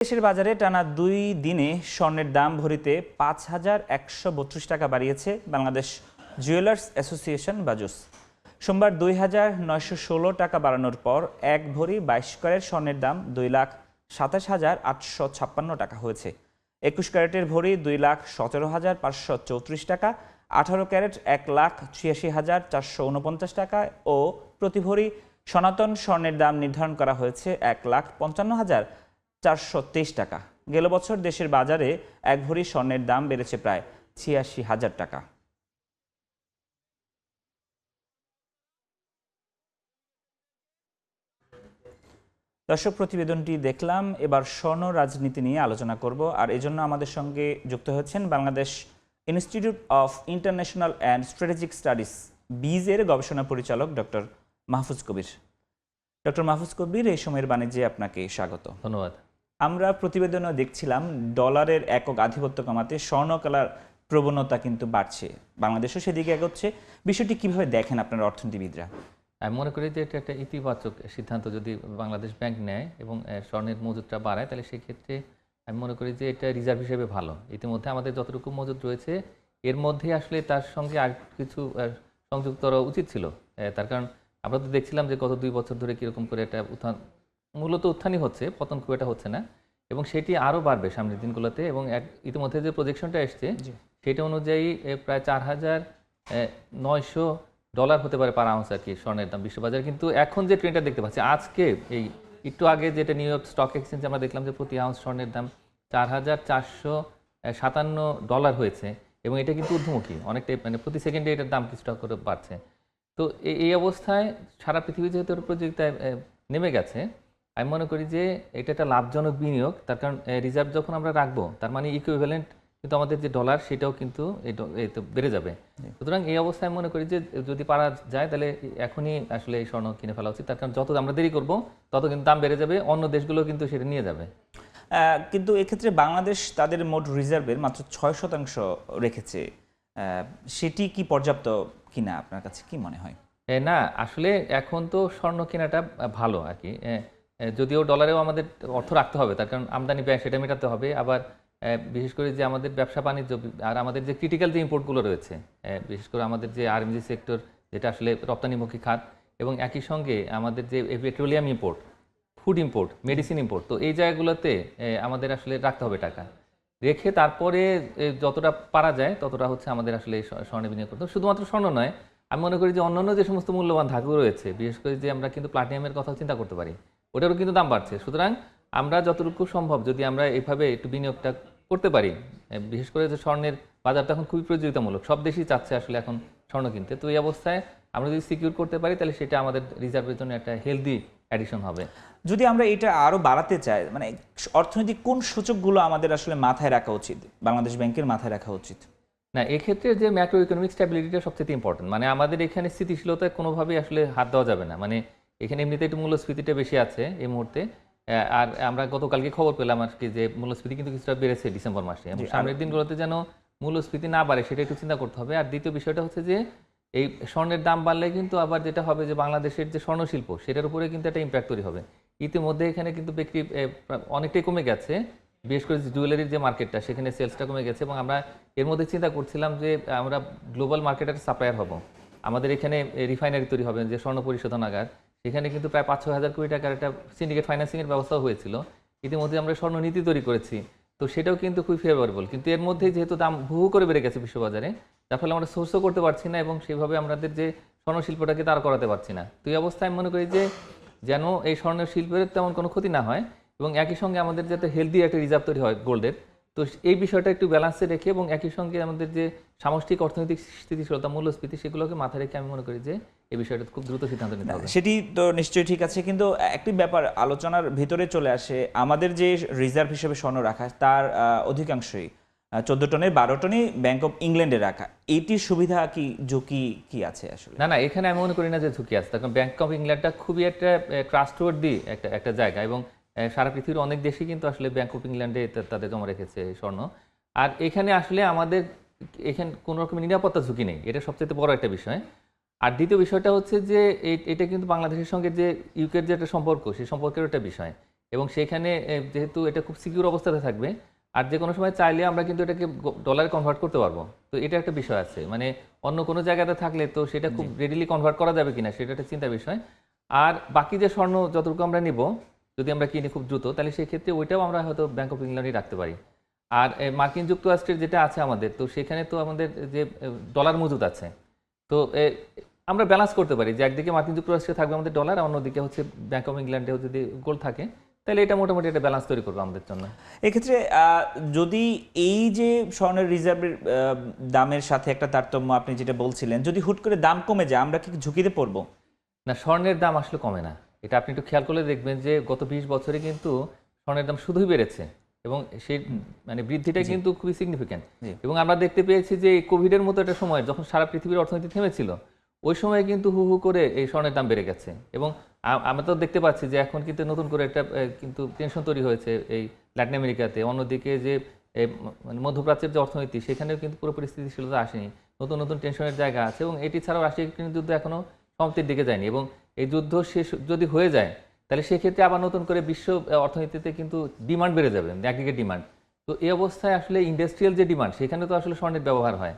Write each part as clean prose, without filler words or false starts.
দেশের বাজারে টানা ২ দিনে স্বর্ণের দাম ভরিতে ৫,১৩২ টাকা বাড়িয়েছে বাংলাদেশ জুয়েলার্স অ্যাসোসিয়েশন বাজুস। সোমবার ২,৯১৬ টাকা বাড়ানোর পর এক ভরি ২২ ক্যারেট স্বর্ণের দাম ২,২৭,৮৫৬ টাকা হয়েছে। ২১ ক্যারেটের ভরি ২,১৭,৫৩৪ টাকা, ১৮ ক্যারেট ১,৮৬,৪৪৯ টাকা ও প্রতি ভরি সনাতন স্বর্ণের দাম নির্ধারণ করা হয়েছে ১,৫৫,৪২৩ টাকা। গেল বছর দেশের বাজারে এক ভরি স্বর্ণের দাম বেড়েছে প্রায় ৮৬,০০০ টাকা। দর্শক, প্রতিবেদনটি দেখলাম। এবার স্বর্ণ রাজনীতি নিয়ে আলোচনা করব, আর এজন্য আমাদের সঙ্গে যুক্ত হচ্ছেন Bangladesh institute of international and strategic studies বিজের গবেষণা পরিচালক ডক্টর মাহফুজ কবির। ডক্টর মাহফুজ কবির, এই সময়ের বাণিজ্যে আপনাকে স্বাগত। ধন্যবাদ। আমরা প্রতিবেদনে দেখছিলাম ডলারের একক আধিপত্য কমাতে স্বর্ণ কেনার প্রবণতা কিন্তু বাড়ছে, বাংলাদেশও সেদিকে এগোচ্ছে। বিষয়টি কিভাবে দেখেন আপনার অর্থনীতিবিদরা? আমি মনে করি যে এটা একটা ইতিবাচক সিদ্ধান্ত যদি বাংলাদেশ ব্যাংক নেয় এবং স্বর্ণের মজুদটা বাড়ায়, তাহলে সেক্ষেত্রে আমি মনে করি যে এটা রিজার্ভ হিসেবে ভালো। ইতিমধ্যে আমাদের যতটুকু মজুদ রয়েছে এর মধ্যে আসলে তার সঙ্গে আর কিছু সংযুক্ত করা উচিত ছিল। তার কারণ আমরা তো দেখছিলাম যে গত ২ বছর ধরে কীরকম করে একটা মূলত উত্থানই হচ্ছে, পতন খুব একটা হচ্ছে না, এবং সেটি আরও বাড়বে সামনের দিনগুলোতে। এবং ইতিমধ্যে যে প্রজেকশনটা এসছে সেটা অনুযায়ী প্রায় ৪,৯০০ ডলার হতে পারে পার আউন্স আর কি স্বর্ণের দাম বিশ্ববাজারে। কিন্তু এখন যে ট্রেন্ডটা দেখতে পাচ্ছি, আজকে এই একটু আগে যেটা নিউ ইয়র্ক স্টক এক্সচেঞ্জে আমরা দেখলাম যে প্রতি আউন্স স্বর্ণের দাম ৪,৪৫৭ ডলার হয়েছে, এবং এটা কিন্তু ঊর্ধ্বমুখী অনেকটাই, মানে প্রতি সেকেন্ডে এটার দাম কিছুটা করে বাড়ছে। তো এই অবস্থায় সারা পৃথিবী যেহেতু প্রতিযোগিতায় নেমে গেছে, আমি মনে করি যে এটা একটা লাভজনক বিনিয়োগ। তার কারণ রিজার্ভ যখন আমরা রাখবো, তার মানে ইকুইভ্যালেন্ট কিন্তু আমাদের যে ডলার সেটাও কিন্তু বেড়ে যাবে। সুতরাং এই অবস্থায় মনে করি যে যদি পারা যায় তাহলে এখনই আসলে এই স্বর্ণ কিনে ফেলা উচিত। তার কারণ যত আমরা দেরি করবো তত কিন্তু দাম বেড়ে যাবে, অন্য দেশগুলো কিন্তু সেটা নিয়ে যাবে। কিন্তু এক্ষেত্রে বাংলাদেশ তাদের মোট রিজার্ভের মাত্র ৬% রেখেছে, সেটি কি পর্যাপ্ত কিনা আপনার কাছে কি মনে হয়? না, আসলে এখন তো স্বর্ণ কেনাটা ভালো আর কি। যদিও ডলারেও আমাদের অর্থ রাখতে হবে, তার কারণ আমদানি ব্যয় সেটা মেটাতে হবে। আবার বিশেষ করে যে আমাদের ব্যবসা বাণিজ্য আর আমাদের যে ক্রিটিক্যাল যে ইম্পোর্টগুলো রয়েছে, বিশেষ করে আমাদের যে আরএমজি সেক্টর, যেটা আসলে রপ্তানিমুখী খাত, এবং একই সঙ্গে আমাদের যে petroleum import, food import, medicine import, তো এই জায়গাগুলোতে আমাদের আসলে রাখতে হবে টাকা রেখে, তারপরে যতটা পারা যায় ততটা হচ্ছে আমাদের আসলে স্বর্ণে বিনিয়োগ করতে হবে। শুধুমাত্র স্বর্ণ নয়, আমি মনে করি যে অন্যান্য যে সমস্ত মূল্যবান ধাতু রয়েছে, বিশেষ করে যে আমরা কিন্তু প্লাটিনামের কথাও চিন্তা করতে পারি, ওটারও কিন্তু দাম বাড়ছে। সুতরাং আমরা যতটুকু সম্ভব যদি আমরা এইভাবে একটু বিনিয়োগটা করতে পারি, বিশেষ করে যে স্বর্ণের বাজারটা এখন খুবই প্রতিযোগিতামূলক, সব দেশই চাচ্ছে আসলে এখন স্বর্ণ কিনতে। তো এই অবস্থায় আমরা যদি সিকিউর করতে পারি তাহলে সেটা আমাদের রিজার্ভের জন্য একটা হেলদি অ্যাডিশন হবে। যদি আমরা এটা আরও বাড়াতে চাই, মানে অর্থনৈতিক কোন সূচকগুলো আমাদের আসলে মাথায় রাখা উচিত, বাংলাদেশ ব্যাংকের মাথায় রাখা উচিত? না, এক্ষেত্রে যে ম্যাক্রো ইকোনমিক স্ট্যাবিলিটিটা সবচেয়ে ইম্পর্টেন্ট। মানে আমাদের এখানে স্থিতিশীলতায় কোনোভাবেই আসলে হাত দেওয়া যাবে না। মানে এখানে এমনিতে একটু মূল্যস্ফীতিটা বেশি আছে এই মুহূর্তে, আর আমরা গতকালকে খবর পেলাম আর কি যে মূল্যস্ফীতি কিন্তু কিছুটা বেড়েছে ডিসেম্বর মাসে, এবং সামনের দিনগুলোতে যেন মূল্যস্ফীতি না বাড়ে সেটা একটু চিন্তা করতে হবে। আর দ্বিতীয় বিষয়টা হচ্ছে যে এই স্বর্ণের দাম বাড়লে কিন্তু আবার যেটা হবে যে বাংলাদেশের যে স্বর্ণশিল্প সেটার উপরে কিন্তু একটা ইম্প্যাক্ট তৈরি হবে। ইতিমধ্যে এখানে কিন্তু বিক্রি অনেকটাই কমে গেছে, বিশেষ করে জুয়েলারির যে মার্কেটটা সেখানে সেলসটা কমে গেছে, এবং আমরা এর মধ্যে চিন্তা করছিলাম যে আমরা গ্লোবাল মার্কেটের সাপ্লায়ার হব। আমাদের এখানে রিফাইনারি তৈরি হবে, যে স্বর্ণ পরিশোধনাগার, সেখানে কিন্তু প্রায় ৫-৬ হাজার কোটি টাকার একটা সিন্ডিকেট ফাইন্যান্সিংয়ের ব্যবস্থাও হয়েছিল। ইতিমধ্যে আমরা স্বর্ণ নীতি তৈরি করেছি, তো সেটাও কিন্তু খুবই ফেভারেবল। কিন্তু এর মধ্যে যেহেতু দাম বহু করে বেড়ে গেছে বিশ্ববাজারে, যার ফলে আমরা সোর্সও করতে পারছি না, এবং সেইভাবে আমাদের যে স্বর্ণ শিল্পটাকে তার করাতে পারছি না। তো এই অবস্থায় মনে করি যে যেন এই স্বর্ণ শিল্পের তেমন কোনো ক্ষতি না হয়, এবং একই সঙ্গে আমাদের যাতে হেলদি একটা রিজার্ভ তৈরি হয় গোল্ডের, তো এই বিষয়টা একটু ব্যালেন্সে রেখে, এবং একই সঙ্গে আমাদের যে সামষ্টিক অর্থনৈতিক স্থিতিশীলতা, মূল্যস্ফীতি, সেগুলোকে মাথায় রেখে আমি মনে করি যে এই বিষয়টা খুব দ্রুত সিদ্ধান্ত নিতে হবে। সেটি তো নিশ্চয়ই ঠিক আছে, কিন্তু একটি ব্যাপার আলোচনার ভিতরে চলে আসে, আমাদের যে রিজার্ভ হিসেবে স্বর্ণ রাখা তার অধিকাংশই 14 টনের 12 টনই ব্যাংক অফ ইংল্যান্ডে রাখা। এইটির সুবিধা কি ঝুঁকি কি আছে আসলে? না, এখানে আমি মনে করি না যে ঝুঁকি আছে, কারণ ব্যাংক অফ ইংল্যান্ডটা খুবই একটা ট্রাস্টওয়ার্দি একটা জায়গা, এবং সারা পৃথিবীর অনেক দেশই কিন্তু আসলে ব্যাংক অফ ইংল্যান্ডে তাদের জমা রেখেছে স্বর্ণ। আর এখানে আসলে আমাদের এখানে কোনো রকমের নিরাপত্তা ঝুঁকি নেই, এটা সবচেয়ে বড় একটা বিষয়। আর দ্বিতীয় বিষয়টা হচ্ছে যে এটা কিন্তু বাংলাদেশের সঙ্গে যে ইউকের যে একটা সম্পর্ক, সেই সম্পর্কের একটা বিষয়। এবং সেখানে যেহেতু এটা খুব সিকিউর অবস্থাতে থাকবে, আর যে কোনো সময় চাইলে আমরা কিন্তু এটাকে ডলারে কনভার্ট করতে পারবো। তো এটা একটা বিষয় আছে, মানে অন্য কোনো জায়গাতে থাকলে তো সেটা খুব রেডিলি কনভার্ট করা যাবে কিনা সেটা একটা চিন্তার বিষয়। আর বাকি যে স্বর্ণ যতটুকু আমরা নিব, যদি আমরা কিনি খুব দ্রুত, তাহলে সেই ক্ষেত্রে ওইটাও আমরা হয়তো ব্যাংক অফ ইংল্যান্ডই রাখতে পারি। আর মার্কিন যুক্তরাষ্ট্রের যেটা আছে আমাদের, তো সেখানে তো আমাদের যে ডলার মজুদ আছে, তো আমরা ব্যালেন্স করতে পারি যে একদিকে মার্কিন যুক্তরাষ্ট্রে থাকবে আমাদের ডলার, আর অন্যদিকে হচ্ছে ব্যাংক অফ ইংল্যান্ডেও যদি গোল্ড থাকে, তাহলে এটা মোটামুটি একটা ব্যালেন্স তৈরি করবে আমাদের জন্য। এক্ষেত্রে যদি এই যে স্বর্ণের রিজার্ভের দামের সাথে একটা তারতম্য আপনি যেটা বলছিলেন, যদি হুট করে দাম কমে যায় আমরা কি ঝুঁকিতে পড়বো? না, স্বর্ণের দাম আসলে কমে না। এটা আপনি একটু খেয়াল করলে দেখবেন যে গত 20 বছরে কিন্তু স্বর্ণের দাম শুধুই বেড়েছে, এবং সেই মানে বৃদ্ধিটা কিন্তু খুবই সিগনিফিক্যান্ট। এবং আমরা দেখতে পেয়েছি যে কোভিডের মতো একটা সময় যখন সারা পৃথিবীর অর্থনীতি থেমেছিল, ওই সময় কিন্তু হু হু করে এই স্বর্ণের দাম বেড়ে গেছে। এবং আমরা তো দেখতে পাচ্ছি যে এখন কিন্তু নতুন করে একটা কিন্তু টেনশন তৈরি হয়েছে এই ল্যাটিন আমেরিকাতে। অন্যদিকে যে মানে মধ্যপ্রাচ্যের যে অর্থনীতি, সেখানেও কিন্তু পুরোপুরি স্থিতিশীলতা আসেনি, নতুন নতুন টেনশনের জায়গা আছে। এবং এটি ছাড়াও রাশিয়া ইউক্রেন যুদ্ধ এখনো সমাপ্তির দিকে যায়নি, এবং এই যুদ্ধ শেষ যদি হয়ে যায়, তাহলে সেক্ষেত্রে আবার নতুন করে বিশ্ব অর্থনীতিতে কিন্তু ডিমান্ড বেড়ে যাবে, একদিকে ডিমান্ড। তো এই অবস্থায় আসলে ইন্ডাস্ট্রিয়াল যে ডিমান্ড, সেখানে তো আসলে স্বর্ণের ব্যবহার হয়,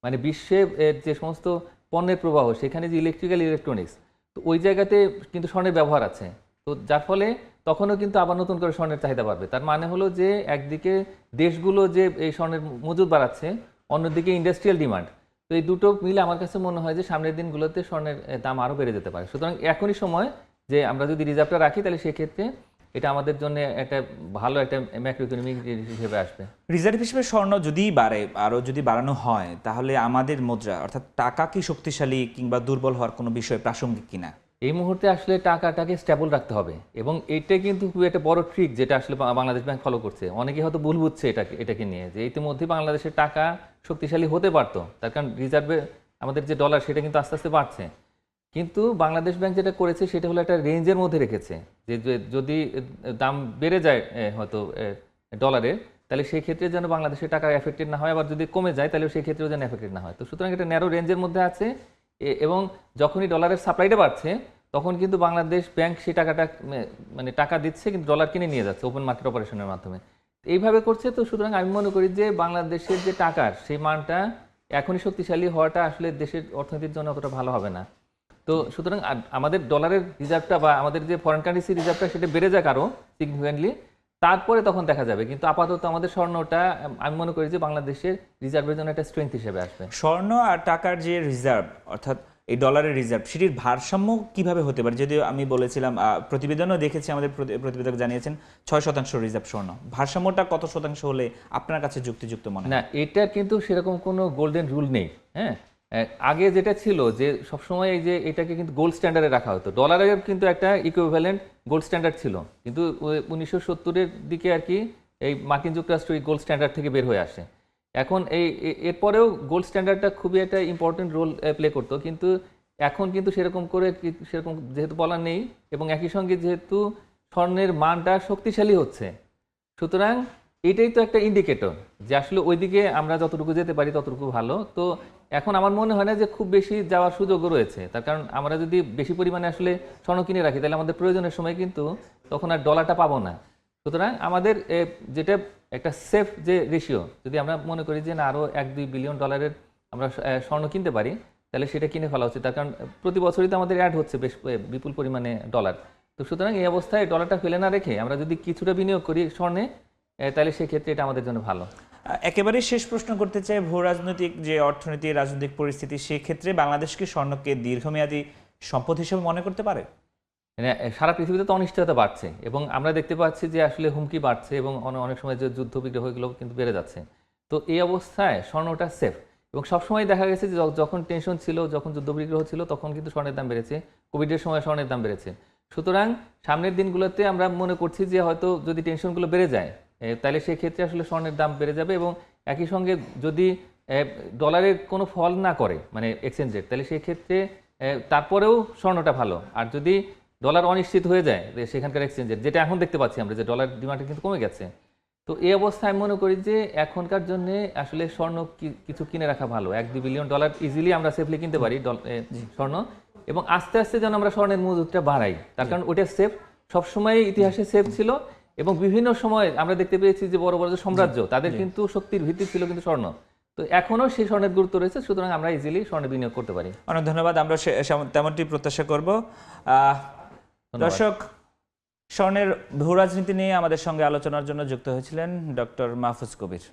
মানে বিশ্বে যে সমস্ত পণ্যের প্রবাহ, সেখানে যে ইলেকট্রিক্যাল ইলেকট্রনিক্স, তো ওই জায়গাতে কিন্তু স্বর্ণের ব্যবহার আছে। তো যার ফলে তখনও কিন্তু আবার নতুন করে স্বর্ণের চাহিদা বাড়বে। তার মানে হলো যে একদিকে দেশগুলো যে এই স্বর্ণের মজুদ বাড়াচ্ছে, অন্যদিকে ইন্ডাস্ট্রিয়াল ডিমান্ড, তো এই দুটো মিলে আমার কাছে মনে হয় যে সামনের দিনগুলোতে স্বর্ণের দাম আরও বেড়ে যেতে পারে। সুতরাং এখনই সময় যে আমরা যদি রিজার্ভটা রাখি, তাহলে সেক্ষেত্রে এটা আমাদের জন্য একটা ভালো একটা ম্যাক্রো ইকোনমিক হিসেবে আসবে। রিজার্ভ হিসেবে স্বর্ণ যদি বাড়ে, আরও যদি বাড়ানো হয়, তাহলে আমাদের মুদ্রা অর্থাৎ টাকা কি শক্তিশালী কিংবা দুর্বল হওয়ার কোনো বিষয় প্রাসঙ্গিক কিনা? এই মুহূর্তে আসলে টাকাটাকে স্টেবল রাখতে হবে, এবং এইটা কিন্তু খুব একটা বড় ট্রিক যেটা আসলে বাংলাদেশ ব্যাংক ফলো করছে। অনেকে হয়তো ভুল বুঝছে এটাকে নিয়ে, যে ইতিমধ্যে বাংলাদেশের টাকা শক্তিশালী হতে পারতো, তার কারণ রিজার্ভে আমাদের যে ডলার, সেটা কিন্তু আস্তে আস্তে বাড়ছে। কিন্তু বাংলাদেশ ব্যাংক যেটা করেছে, সেটা হলো একটা রেঞ্জের মধ্যে রেখেছে, যে যদি দাম বেড়ে যায় হয়তো ডলারের, তাহলে সেই ক্ষেত্রে যেন বাংলাদেশের টাকা এফেক্টেড না হয়, আবার যদি কমে যায় তাহলে সেই ক্ষেত্রেও যেন এফেক্টেড না হয়। তো সুতরাং এটা ন্যারো রেঞ্জের মধ্যে আছে, এবং যখনই ডলারের সাপ্লাইটা বাড়ছে, তখন কিন্তু বাংলাদেশ ব্যাংক সেই টাকাটা মানে টাকা দিচ্ছে, কিন্তু ডলার কিনে নিয়ে যাচ্ছে ওপেন মার্কেট অপারেশনের মাধ্যমে। এইভাবে করছে। তো সুতরাং আমি মনে করি যে বাংলাদেশের যে টাকার সেই মানটা এখনই শক্তিশালী হওয়াটা আসলে দেশের অর্থনীতির জন্য অতটা ভালো হবে না। তো সুতরাং আমাদের ডলারের রিজার্ভটা বা আমাদের যে ফরেন কারেন্সি রিজার্ভটা, সেটা বেড়ে যাক আরও সিগনিফিক্যান্টলি, তারপরে তখন দেখা যাবে। কিন্তু আপাতত আমাদের স্বর্ণটা আমি মনে করি যে বাংলাদেশের রিজার্ভের জন্য একটা স্ট্রেংথ হিসেবে আসবে। স্বর্ণ আর টাকার যে রিজার্ভ, অর্থাৎ এই ডলারের রিজার্ভ, সেটির ভারসাম্য কিভাবে হতে পারে? যদিও আমি বলেছিলাম, প্রতিবেদনও দেখেছি, আমাদের প্রতিবেদক জানিয়েছেন 6% রিজার্ভ স্বর্ণ। ভারসাম্যটা কত শতাংশ হলে আপনার কাছে যুক্তিযুক্ত মনে হয়? না, এটার কিন্তু সেরকম কোনো গোল্ডেন রুল নেই। হ্যাঁ, আগে যেটা ছিল যে সবসময় এই যে এটাকে কিন্তু গোল্ড স্ট্যান্ডার্ডে রাখা হতো, ডলারের কিন্তু একটা ইকুইভ্যালেন্ট গোল্ড স্ট্যান্ডার্ড ছিল, কিন্তু 1970-এর দিকে আর কি এই মার্কিন যুক্তরাষ্ট্র এই গোল্ড স্ট্যান্ডার্ড থেকে বের হয়ে আসে। এখন এরপরেও গোল্ড স্ট্যান্ডার্ডটা খুবই একটা ইম্পর্টেন্ট রোল প্লে করতো, কিন্তু এখন কিন্তু সেরকম করে সেরকম যেহেতু বলা নেই, এবং একই সঙ্গে যেহেতু স্বর্ণের মানটা শক্তিশালী হচ্ছে, সুতরাং এটাই তো একটা ইন্ডিকেটর যে আসলে ওইদিকে আমরা যতটুকু যেতে পারি ততটুকু ভালো। তো এখন আমার মনে হয় না যে খুব বেশি যাওয়ার সুযোগও রয়েছে, তার কারণ আমরা যদি বেশি পরিমাণে আসলে স্বর্ণ কিনে রাখি, তাহলে আমাদের প্রয়োজনের সময় কিন্তু তখন আর ডলারটা পাবো না। সুতরাং আমাদের যেটা একটা সেফ যে রেশিও, যদি আমরা মনে করি যে না আরও 1-2 বিলিয়ন ডলারের আমরা স্বর্ণ কিনতে পারি, তাহলে সেটা কিনে ফেলা উচিত। তার কারণ প্রতি বছরই তো আমাদের অ্যাড হচ্ছে বেশ বিপুল পরিমাণে ডলার। তো সুতরাং এই অবস্থায় ডলারটা ফেলে না রেখে আমরা যদি কিছুটা বিনিয়োগ করি স্বর্ণে, তাহলে সেক্ষেত্রে এটা আমাদের জন্য ভালো। একেবারে শেষ প্রশ্ন করতে চাই, ভূ রাজনৈতিক যে অর্থনীতি, রাজনৈতিক পরিস্থিতি, সেক্ষেত্রে বাংলাদেশ কি স্বর্ণকে দীর্ঘমেয়াদী সম্পদ হিসেবে মনে করতে পারে? মানে সারা পৃথিবীতে তো অনিশ্চয়তা বাড়ছে, এবং আমরা দেখতে পাচ্ছি যে আসলে হুমকি বাড়ছে, এবং অনেক সময় যে যুদ্ধ বিগ্রহ এগুলো কিন্তু বেড়ে যাচ্ছে। তো এই অবস্থায় স্বর্ণটা সেফ, এবং সবসময় দেখা গেছে যে যখন টেনশন ছিল, যখন যুদ্ধ বিগ্রহ ছিল, তখন কিন্তু স্বর্ণের দাম বেড়েছে, কোভিডের সময় স্বর্ণের দাম বেড়েছে। সুতরাং সামনের দিনগুলোতে আমরা মনে করছি যে হয়তো যদি টেনশনগুলো বেড়ে যায়, তাহলে সেক্ষেত্রে আসলে স্বর্ণের দাম বেড়ে যাবে, এবং একই সঙ্গে যদি ডলারের কোনো ফল না করে মানে এক্সচেঞ্জ রেট, তাহলে সেক্ষেত্রে তারপরেও স্বর্ণটা ভালো। আর যদি ডলার অনিশ্চিত হয়ে যায় সেখানকার এক্সচেঞ্জ রেট, যেটা এখন দেখতে পাচ্ছি আমরা যে ডলার ডিমান্ডটা কিন্তু কমে গেছে, তো এই অবস্থায় আমি মনে করি যে এখনকার জন্য আসলে স্বর্ণ কিছু কিনে রাখা ভালো। 1-2 বিলিয়ন ডলার ইজিলি আমরা সেফলি কিনতে পারি স্বর্ণ, এবং আস্তে আস্তে যেন আমরা স্বর্ণের মজুদটা বাড়াই, তার কারণ ওটা সেফ, সবসময় ইতিহাসে সেফ ছিল এবং বিভিন্ন সময় আমরা দেখতে পেয়েছি যে বড় বড় যে সাম্রাজ্য তাদের কিন্তু শক্তির ভিত্তি ছিল কিন্তু স্বর্ণ। তো এখনো সেই স্বর্ণের গুরুত্ব রয়েছে, সুতরাং আমরা ইজিলি স্বর্ণে বিনিয়োগ করতে পারি। অনেক ধন্যবাদ, আমরা তেমনটি প্রত্যাশা করব। দর্শক, স্বর্ণের ভূ রাজনীতি নিয়ে আমাদের সঙ্গে আলোচনার জন্য যুক্ত হয়েছিলেন ডক্টর মাহফুজ কবির।